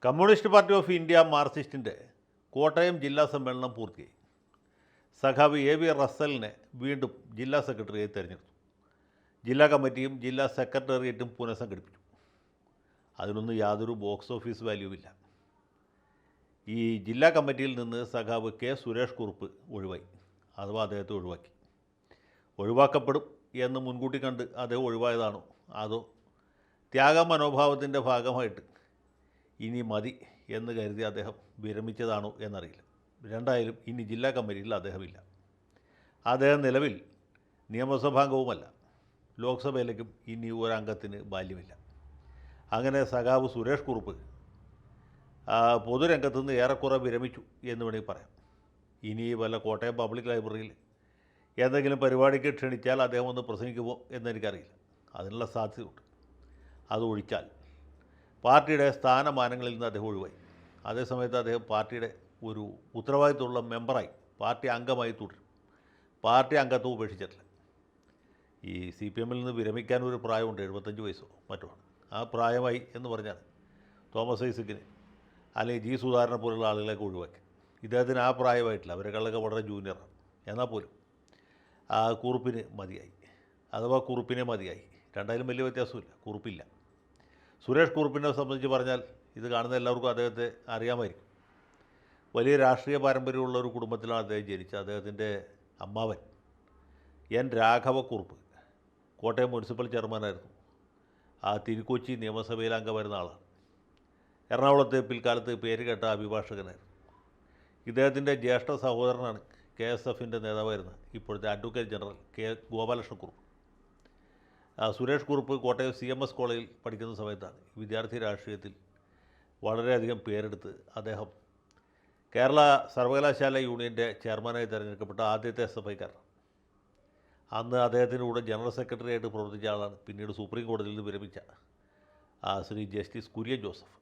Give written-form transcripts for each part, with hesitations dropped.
Communist Party of India മാർക്സിസ്റ്റിൻ്റെ കോട്ടയം ജില്ലാ സമ്മേളനം പൂർത്തിയായി. സഖാവ് എ.വി. റസ്സലിനെ വീണ്ടും ജില്ലാ സെക്രട്ടറിയായി തിരഞ്ഞെടുത്തു. ജില്ലാ കമ്മിറ്റിയും ജില്ലാ സെക്രട്ടേറിയറ്റും പുനഃസംഘടിപ്പിച്ചു. അതിനൊന്നും യാതൊരു ബോക്സ് ഓഫീസ് വാല്യൂവില്ല. ഈ ജില്ലാ കമ്മിറ്റിയിൽ നിന്ന് സഖാവ് കെ സുരേഷ് കുറുപ്പ് ഒഴിവായി, അഥവാ അദ്ദേഹത്തെ ഒഴിവാക്കി. ഒഴിവാക്കപ്പെടും എന്ന് മുൻകൂട്ടി കണ്ട് അദ്ദേഹം ഒഴിവായതാണോ അതോ ത്യാഗ മനോഭാവത്തിൻ്റെ ഭാഗമായിട്ട് ഇനി മതി എന്ന് കരുതി അദ്ദേഹം വിരമിച്ചതാണോ എന്നറിയില്ല. രണ്ടായാലും ഇനി ജില്ലാ കമ്മിറ്റിയിൽ അദ്ദേഹമില്ല. അദ്ദേഹം നിലവിൽ നിയമസഭാംഗവുമല്ല. ലോക്സഭയിലേക്കും ഇനി ഒരംഗത്തിന് ബാല്യമില്ല. അങ്ങനെ സഖാവ് സുരേഷ് കുറുപ്പ് പൊതുരംഗത്തു നിന്ന് ഏറെക്കുറെ വിരമിച്ചു എന്ന് വേണമെങ്കിൽ പറയാം. ഇനി വല്ല കോട്ടയം പബ്ലിക് ലൈബ്രറിയിൽ എന്തെങ്കിലും പരിപാടിക്ക് ക്ഷണിച്ചാൽ അദ്ദേഹം ഒന്ന് പ്രസംഗിക്കുമോ എന്നെനിക്കറിയില്ല. അതിനുള്ള സാധ്യതയുണ്ട്. അതൊഴിച്ചാൽ പാർട്ടിയുടെ സ്ഥാനമാനങ്ങളിൽ നിന്ന് അദ്ദേഹം ഒഴിവായി. അതേസമയത്ത് അദ്ദേഹം പാർട്ടിയുടെ ഒരു ഉത്തരവാദിത്തമുള്ള മെമ്പറായി, പാർട്ടി അംഗമായി തുടരും. പാർട്ടി അംഗത്വം ഉപേക്ഷിച്ചിട്ടില്ല. ഈ CPM നിന്ന് വിരമിക്കാൻ ഒരു പ്രായമുണ്ട്, 75 വയസ്സോ മറ്റോ. ആ പ്രായമായി എന്ന് പറഞ്ഞാൽ തോമസ് ഐസക്കിന് അല്ലെങ്കിൽ ജി സുധാകരനെ പോലുള്ള ആളുകളെയൊക്കെ ഒഴിവാക്കി. ഇദ്ദേഹത്തിന് ആ പ്രായമായിട്ടില്ല, അവരെക്കാളൊക്കെ വളരെ ജൂനിയറാണ്. എന്നാൽ പോലും ആ കുറുപ്പിന് മതിയായി, അഥവാ കുറുപ്പിനെ മതിയായി. രണ്ടായാലും വലിയ വ്യത്യാസമില്ല, കുറുപ്പില്ല. സുരേഷ് കുറുപ്പിനെ സംബന്ധിച്ച് പറഞ്ഞാൽ ഇത് കാണുന്ന എല്ലാവർക്കും അദ്ദേഹത്തെ അറിയാമായിരിക്കും. വലിയ രാഷ്ട്രീയ പാരമ്പര്യമുള്ള ഒരു കുടുംബത്തിലാണ് അദ്ദേഹം ജനിച്ചത്. അദ്ദേഹത്തിൻ്റെ അമ്മാവൻ എൻ രാഘവക്കുറുപ്പ് കോട്ടയം മുനിസിപ്പൽ ചെയർമാനായിരുന്നു. ആ തിരുക്കൊച്ചി നിയമസഭയിൽ അംഗമായിരുന്ന ആളാണ്. എറണാകുളത്ത് പിൽക്കാലത്ത് പേര് കേട്ട അഭിഭാഷകനായിരുന്നു. ഇദ്ദേഹത്തിൻ്റെ ജ്യേഷ്ഠ സഹോദരനാണ് KSFൻ്റെ നേതാവായിരുന്ന ഇപ്പോഴത്തെ advocate general K Gopalakrishna Kurup. Suresh Kurup Kottayam CMS കോളേജിൽ പഠിക്കുന്ന സമയത്താണ് വിദ്യാർത്ഥി രാഷ്ട്രീയത്തിൽ വളരെയധികം പേരെടുത്ത് അദ്ദേഹം കേരള സർവകലാശാല യൂണിയൻ്റെ ചെയർമാനായി തിരഞ്ഞെടുക്കപ്പെട്ട ആദ്യത്തെ SFIക്കാരനാണ്. അന്ന് അദ്ദേഹത്തിൻ്റെ കൂടെ ജനറൽ സെക്രട്ടറി ആയിട്ട് പ്രവർത്തിച്ച ആളാണ് പിന്നീട് സുപ്രീം കോടതിയിൽ നിന്ന് വിരമിച്ച ശ്രീ ജസ്റ്റിസ് കുര്യൻ ജോസഫ്.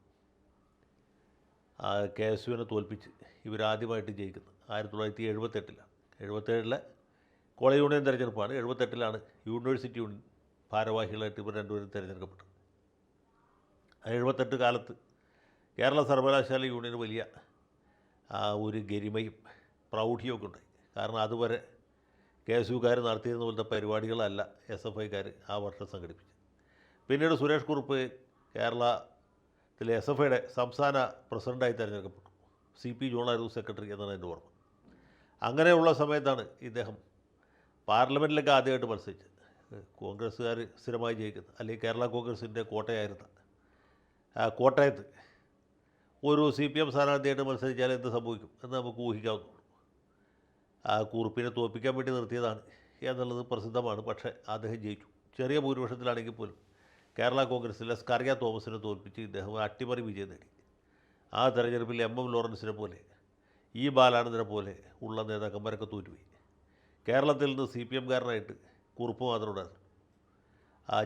KSUവിനെ തോൽപ്പിച്ച് ഇവരാദ്യമായിട്ട് ജയിക്കുന്നത് 1978 77 കോളേജ് യൂണിയൻ തിരഞ്ഞെടുപ്പാണ്. 78 യൂണിവേഴ്സിറ്റി യൂണിയൻ ഭാരവാഹികളായിട്ട് ഇവർ രണ്ടുപേരും തിരഞ്ഞെടുക്കപ്പെട്ടു. 78 കാലത്ത് കേരള സർവകലാശാല യൂണിയന് വലിയ ഒരു ഗരിമയും പ്രൗഢിയൊക്കെ ഉണ്ടായി. കാരണം അതുവരെ KSUക്കാർ നടത്തിയിരുന്ന പോലത്തെ പരിപാടികളല്ല SFIക്കാർ ആ വർഷം സംഘടിപ്പിച്ചത്. പിന്നീട് സുരേഷ് കുറുപ്പ് കേരളത്തിലെ SFIയുടെ സംസ്ഥാന പ്രസിഡൻ്റായി തിരഞ്ഞെടുക്കപ്പെട്ടു. CP ജോണായിരുന്നു സെക്രട്ടറി എന്നാണ് എൻ്റെ ഓർമ്മ. അങ്ങനെയുള്ള സമയത്താണ് ഇദ്ദേഹം പാർലമെൻറ്റിലൊക്കെ ആദ്യമായിട്ട് മത്സരിച്ചത്. കോൺഗ്രസ്സുകാർ സ്ഥിരമായി ജയിക്കുന്നത്, അല്ലെങ്കിൽ കേരള കോൺഗ്രസിൻ്റെ കോട്ടയായിരുന്ന കോട്ടയത്ത് ഒരു CPM സ്ഥാനാർത്ഥിയായിട്ട് മത്സരിച്ചാൽ എന്ത് സംഭവിക്കും എന്ന് നമുക്ക് ഊഹിക്കാവുന്നതുള്ളൂ. ആ കുറുപ്പിനെ തോൽപ്പിക്കാൻ വേണ്ടി നിർത്തിയതാണ് എന്നുള്ളത് പ്രസിദ്ധമാണ്. പക്ഷേ അദ്ദേഹം ജയിച്ചു. ചെറിയ ഭൂരിപക്ഷത്തിലാണെങ്കിൽ പോലും കേരള കോൺഗ്രസിലെ സ്കറിയ തോമസിനെ തോൽപ്പിച്ച് ഇദ്ദേഹം അട്ടിമറി വിജയം നേടി. ആ തെരഞ്ഞെടുപ്പിൽ MM ലോറൻസിനെ പോലെ ബാലാനന്ദനെ പോലെ ഉള്ള നേതാക്കന്മാരൊക്കെ തോറ്റുപോയി. കേരളത്തിൽ നിന്ന് CPMകാരനായിട്ട് കുറുപ്പ് മാത്രം ഉണ്ടായിരുന്നു.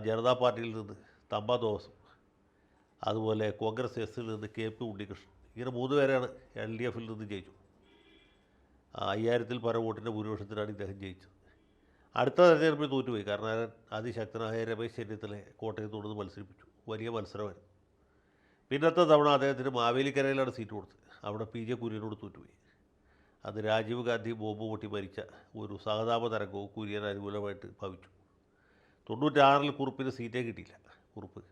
ജനതാ പാർട്ടിയിൽ നിന്ന് തമ്പ തോമസും അതുപോലെ കോൺഗ്രസ് എസിൽ നിന്ന് KP ഉണ്ണികൃഷ്ണൻ, ഇങ്ങനെ 3 പേരാണ് LDFിൽ നിന്ന് ജയിച്ചു. 5000-ൽ പരം വോട്ടിൻ്റെ ഭൂരിപക്ഷത്തിനാണ് ഇദ്ദേഹം ജയിച്ചത്. അടുത്ത തെരഞ്ഞെടുപ്പിൽ തോറ്റുപോയി. കാരണം അതിശക്തനായ രമേശ് ചെന്നിത്തലയെ കോട്ടയത്ത് കൊണ്ടുവന്ന് മത്സരിപ്പിച്ചു. വലിയ മത്സരമായിരുന്നു. പിന്നത്തെ തവണ അദ്ദേഹത്തിന് മാവേലിക്കരയിലാണ് സീറ്റ് കൊടുത്തത്. അവിടെ PJ കുര്യനോട് തോറ്റുപോയി. അത് രാജീവ് ഗാന്ധി ബോംബ് പൊട്ടി മരിച്ച ഒരു സഹതാപ തരംഗവും കുര്യൻ അനുകൂലമായിട്ട് ഭവിച്ചു. 96-ൽ കുറുപ്പിന് സീറ്റേ കിട്ടിയില്ല. കുറുപ്പ്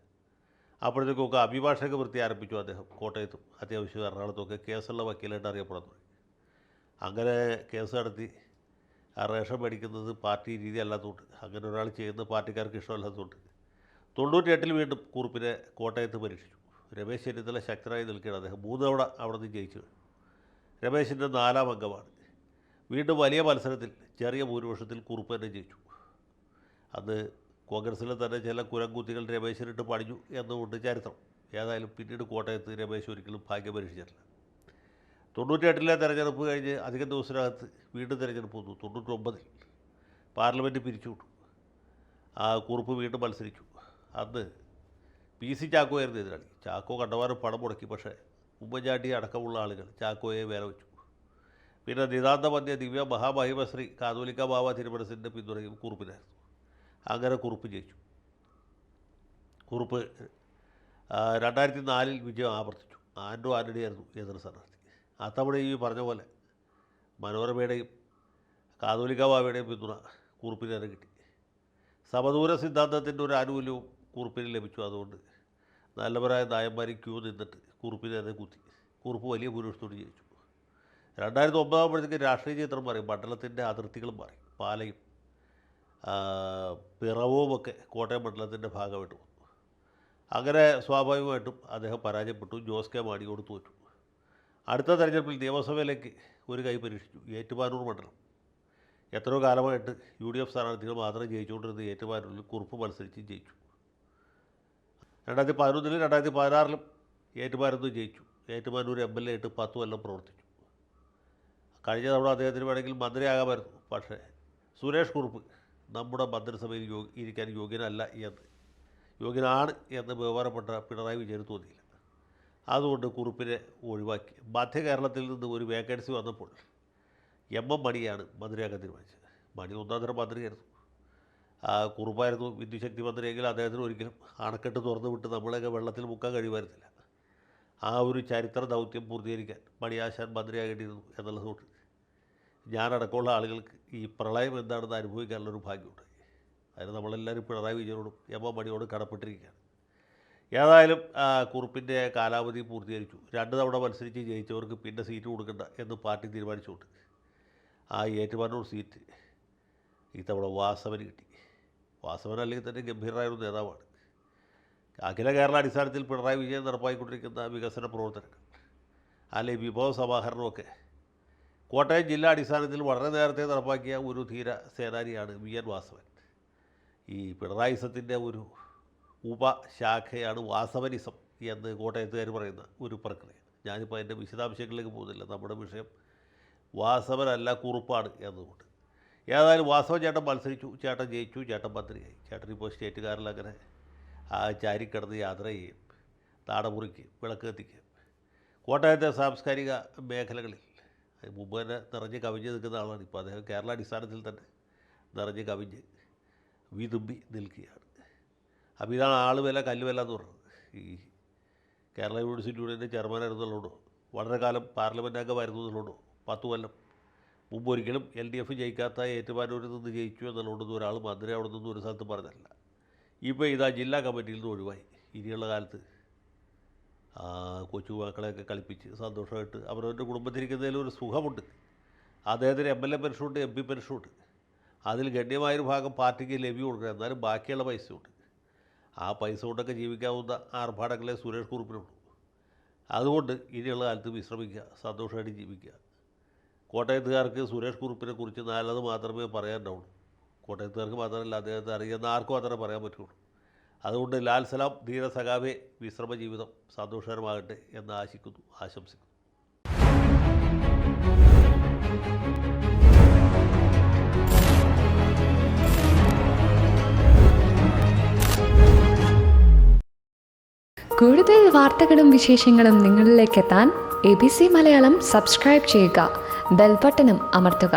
അപ്പോഴത്തേക്കൊക്കെ അഭിഭാഷക വൃത്തി ആരംഭിച്ചു അദ്ദേഹം. കോട്ടയത്തും അത്യാവശ്യം എറണാകുളത്തുമൊക്കെ കേസുള്ള വക്കീലായിട്ട് അറിയപ്പെടുന്നു. അങ്ങനെ കേസ് നടത്തി റേഷൻ മേടിക്കുന്നത് പാർട്ടി രീതി അല്ലാത്തതുകൊണ്ട്, അങ്ങനെ ഒരാൾ ചെയ്യുന്നത് പാർട്ടിക്കാർക്ക് ഇഷ്ടമല്ലാത്തതുകൊണ്ട് 98-ൽ വീണ്ടും കുറുപ്പിനെ കോട്ടയത്ത് പരീക്ഷിച്ചു. രമേശ് ചെന്നിത്തല ശക്തനായി നിൽക്കുകയാണ്. അദ്ദേഹം 3 തവണ അവിടെ നിന്ന് ജയിച്ചു. രമേശിൻ്റെ 4ാം അംഗമാണ്. വീണ്ടും വലിയ മത്സരത്തിൽ ചെറിയ ഭൂരിപക്ഷത്തിൽ കുറുപ്പ് തന്നെ ജയിച്ചു. അത് കോൺഗ്രസ്സിലെ തന്നെ ചില കുരങ്കുത്തികൾ രമേശിനിട്ട് പണിഞ്ഞു എന്നുകൊണ്ട് ചരിത്രം. ഏതായാലും പിന്നീട് കോട്ടയത്ത് രമേശ് ഒരിക്കലും ഭാഗ്യം പരീക്ഷിച്ചിട്ടില്ല. 98-ലെ തെരഞ്ഞെടുപ്പ് കഴിഞ്ഞ് അധികം ദിവസത്തിനകത്ത് വീണ്ടും തെരഞ്ഞെടുപ്പ് വന്നു. 99-ൽ പാർലമെൻറ്റ് പിരിച്ചുവിട്ടു. കുറുപ്പ് വീണ്ടും മത്സരിച്ചു. അന്ന് PC ചാക്കോയായിരുന്നു എതിരാളി. ചാക്കോ കണ്ടവാറും പണം മുടക്കി. പക്ഷേ ഉമ്മൻചാണ്ടി അടക്കമുള്ള ആളുകൾ ചാക്കോയെ വേല വെച്ചു. പിന്നെ നിതാന്ത മധ്യ ദിവ്യ മഹാമഹിമശ്രീ കാതോലിക്ക ബാബ തിരുമനസിൻ്റെ പിന്തുണയും കുറുപ്പിനായിരുന്നു. അങ്ങനെ കുറുപ്പ് ജയിച്ചു. കുറുപ്പ് 2004-ൽ വിജയം ആവർത്തിച്ചു. ആൻഡോ ആൻ്റണിയായിരുന്നു എതിർ സ്ഥാനാർത്ഥി. അത്തവണ ഈ പറഞ്ഞ പോലെ മനോരമയുടെയും കാതോലിക്ക ബാവയുടെയും പിന്തുണ കുറുപ്പിന് തന്നെ കിട്ടി. സമദൂര സിദ്ധാന്തത്തിൻ്റെ ഒരു ആനുകൂല്യവും കുറുപ്പിന് ലഭിച്ചു. അതുകൊണ്ട് നല്ലവരായ നായന്മാർ ക്യൂ നിന്നിട്ട് കുറുപ്പിനെ തന്നെ കുത്തി. കുറുപ്പ് വലിയ ഭൂരിപക്ഷത്തോട് ജയിച്ചു. 2009 ആകുമ്പോഴത്തേക്ക് രാഷ്ട്രീയ ചിത്രം മാറി. മണ്ഡലത്തിൻ്റെ അതിർത്തികളും മാറി. പാലയും പിറവുമൊക്കെ കോട്ടയം മണ്ഡലത്തിൻ്റെ ഭാഗമായിട്ട് വന്നു. അങ്ങനെ സ്വാഭാവികമായിട്ടും അദ്ദേഹം പരാജയപ്പെട്ടു. ജോസ് കെ മാണിയോട് തോറ്റു. അടുത്ത തെരഞ്ഞെടുപ്പിൽ നിയമസഭയിലേക്ക് ഒരു കൈ പരീക്ഷിച്ചു. ഏറ്റുമാനൂർ മണ്ഡലം. എത്രയോ കാലമായിട്ട് UDF സ്ഥാനാർത്ഥികൾ മാത്രം ജയിച്ചുകൊണ്ടിരുന്ന ഏറ്റുമാനൂരിൽ കുറുപ്പ് മത്സരിച്ച് ജയിച്ചു. 2011 2016 ഏറ്റുമാനൂർ ജയിച്ചു. ഏറ്റുമാനൂർ MLA ആയിട്ട് 10 കൊല്ലം പ്രവർത്തിച്ചു. കഴിഞ്ഞ തവണ അദ്ദേഹത്തിന് വേണമെങ്കിൽ മന്ത്രിയാകാമായിരുന്നു. പക്ഷേ സുരേഷ് കുറുപ്പ് നമ്മുടെ മന്ത്രിസഭയിൽ ഇരിക്കാൻ യോഗ്യനാണ് എന്ന് ബഹുമാനപ്പെട്ട പിണറായി വിജയന് തോന്നിയില്ല. അതുകൊണ്ട് കുറുപ്പിനെ ഒഴിവാക്കി. മധ്യ കേരളത്തിൽ നിന്ന് ഒരു വേക്കൻസി വന്നപ്പോൾ MM മണിയാണ് മന്ത്രിയാക്കാൻ തീരുമാനിച്ചത്. മണി ഒന്നാം തരം മന്ത്രിയായിരുന്നു. കുറുപ്പായിരുന്നു വിദ്യുശക്തി മന്ത്രിയെങ്കിൽ അദ്ദേഹത്തിന് ഒരിക്കലും അണക്കെട്ട് തുറന്നു വിട്ട് നമ്മളെയൊക്കെ വെള്ളത്തിൽ മുക്കാൻ കഴിയുമായിരുന്നില്ല. ആ ഒരു ചരിത്ര ദൗത്യം പൂർത്തീകരിക്കാൻ മണിയാശാൻ മന്ത്രിയാകേണ്ടിയിരുന്നു എന്നുള്ളതുകൊണ്ട് ഞാനടക്കമുള്ള ആളുകൾക്ക് ഈ പ്രളയം എന്താണെന്ന് അനുഭവിക്കാനുള്ളൊരു ഭാഗ്യമുണ്ടായി. അതിന് നമ്മളെല്ലാവരും പിണറായി വിജയനോടും MM മണിയോടും കടപ്പെട്ടിരിക്കുകയാണ്. ഏതായാലും കുറുപ്പിൻ്റെ കാലാവധി പൂർത്തീകരിച്ചു. 2 തവണ മത്സരിച്ച് ജയിച്ചവർക്ക് പിന്നെ സീറ്റ് കൊടുക്കണ്ട എന്ന് പാർട്ടി തീരുമാനിച്ചുകൊണ്ട് ആ ഏറ്റുമാനൂർ സീറ്റ് ഇത്തവണ വാസവന് കിട്ടി. വാസവൻ അല്ലെങ്കിൽ തന്നെ ഗംഭീരമായൊരു നേതാവാണ്. അഖില കേരള അടിസ്ഥാനത്തിൽ പിണറായി വിജയൻ നടപ്പാക്കിക്കൊണ്ടിരിക്കുന്ന വികസന പ്രവർത്തനങ്ങൾ അല്ലെങ്കിൽ വിഭവ സമാഹരണമൊക്കെ കോട്ടയം ജില്ലാ അടിസ്ഥാനത്തിൽ വളരെ നേരത്തെ നടപ്പാക്കിയ ഒരു ധീര സേനാനിയാണ് VN വാസവൻ. ഈ പിണറായിസത്തിൻ്റെ ഒരു ഉപശാഖയാണ് വാസവനിസം എന്ന് കോട്ടയത്തുകാർ പറയുന്ന ഒരു പ്രക്രിയ. ഞാനിപ്പോൾ അതിൻ്റെ വിശദാംശങ്ങളിലേക്ക് പോകുന്നില്ല. നമ്മുടെ വിഷയം വാസവനല്ല കുറുപ്പാണ് എന്നതുകൊണ്ട്. ഏതായാലും വാസവൻ ചേട്ടൻ മത്സരിച്ചു. ചേട്ടൻ ജയിച്ചു. ചേട്ടൻ മന്ത്രിയായി. ചേട്ടൻ ഇപ്പോൾ സ്റ്റേറ്റുകാരിൽ അങ്ങനെ ചാരിക്കിടന്ന് യാത്ര ചെയ്യും, താടമുറിക്കുകയും വിളക്ക് കത്തിക്കുകയും കോട്ടയത്തെ സാംസ്കാരിക മേഖലകളിൽ മുമ്പ് തന്നെ നിറഞ്ഞ് കവിഞ്ഞ് നിൽക്കുന്ന ആളാണ്. ഇപ്പോൾ അദ്ദേഹം കേരള അടിസ്ഥാനത്തിൽ തന്നെ നിറഞ്ഞ് കവിഞ്ഞ് വിതുമ്പി നിൽക്കുകയാണ്. അപ്പോൾ ഇതാണ് ആളുവില കല്ലുവില എന്ന് പറയുന്നത്. ഈ കേരള യൂണിവേഴ്സിറ്റി യൂണിയൻ്റെ ചെയർമാനായിരുന്നുള്ളതുകൊണ്ടോ വളരെ കാലം പാർലമെൻറ്റ് അംഗമായിരുന്നു എന്നുള്ളതുകൊണ്ടോ 10 കൊല്ലം മുമ്പ് ഒരിക്കലും LDF ജയിക്കാത്ത ഏറ്റുമാനൂരിൽ നിന്ന് ജയിച്ചു എന്നുള്ളതുകൊണ്ട് ഒരാൾ മന്ത്രി അവിടെ നിന്നും ഒരു സ്ഥലത്ത് പറഞ്ഞല്ല. ഇപ്പോൾ ഇതാ ജില്ലാ കമ്മിറ്റിയിൽ നിന്ന് ഒഴിവായി. ഇനിയുള്ള കാലത്ത് കൊച്ചു മക്കളെയൊക്കെ കളിപ്പിച്ച് സന്തോഷമായിട്ട് അവരവരുടെ കുടുംബത്തിരിക്കുന്നതിൽ ഒരു സുഖമുണ്ട്. അദ്ദേഹത്തിന് MLA പെൻഷനുണ്ട്, MP പെൻഷനുണ്ട്. അതിൽ ഗണ്യമായൊരു ഭാഗം പാർട്ടിക്ക് ലഭ്യം കൊടുക്കണം. എന്നാലും ബാക്കിയുള്ള പൈസയുണ്ട്. ആ പൈസ കൊണ്ടൊക്കെ ജീവിക്കാവുന്ന ആർഭാടങ്ങളെ സുരേഷ് കുറുപ്പിനുള്ളൂ. അതുകൊണ്ട് ഇനിയുള്ള കാലത്ത് വിശ്രമിക്കുക, സന്തോഷമായിട്ട് ജീവിക്കുക. കോട്ടയത്തുകാർക്ക് സുരേഷ് കുറുപ്പിനെ കുറിച്ച് നല്ലത് മാത്രമേ പറയാനുണ്ടാവുള്ളൂ. കോട്ടയത്തുകാർക്ക് മാത്രമല്ല, അദ്ദേഹത്തെ അറിയുന്ന ആർക്കും മാത്രമേ പറയാൻ പറ്റുള്ളൂ. അതുകൊണ്ട് ലാൽ സലാം ധീര സഖാവേ, വിശ്രമ ജീവിതം സന്തോഷകരമാകട്ടെ എന്ന് ആശംസിക്കുന്നു. കൂടുതൽ വാർത്തകളും വിശേഷങ്ങളും നിങ്ങളിലേക്ക് എത്താൻ ABC മലയാളം സബ്സ്ക്രൈബ് ചെയ്യുക, ബെൽ ബട്ടണും അമർത്തുക.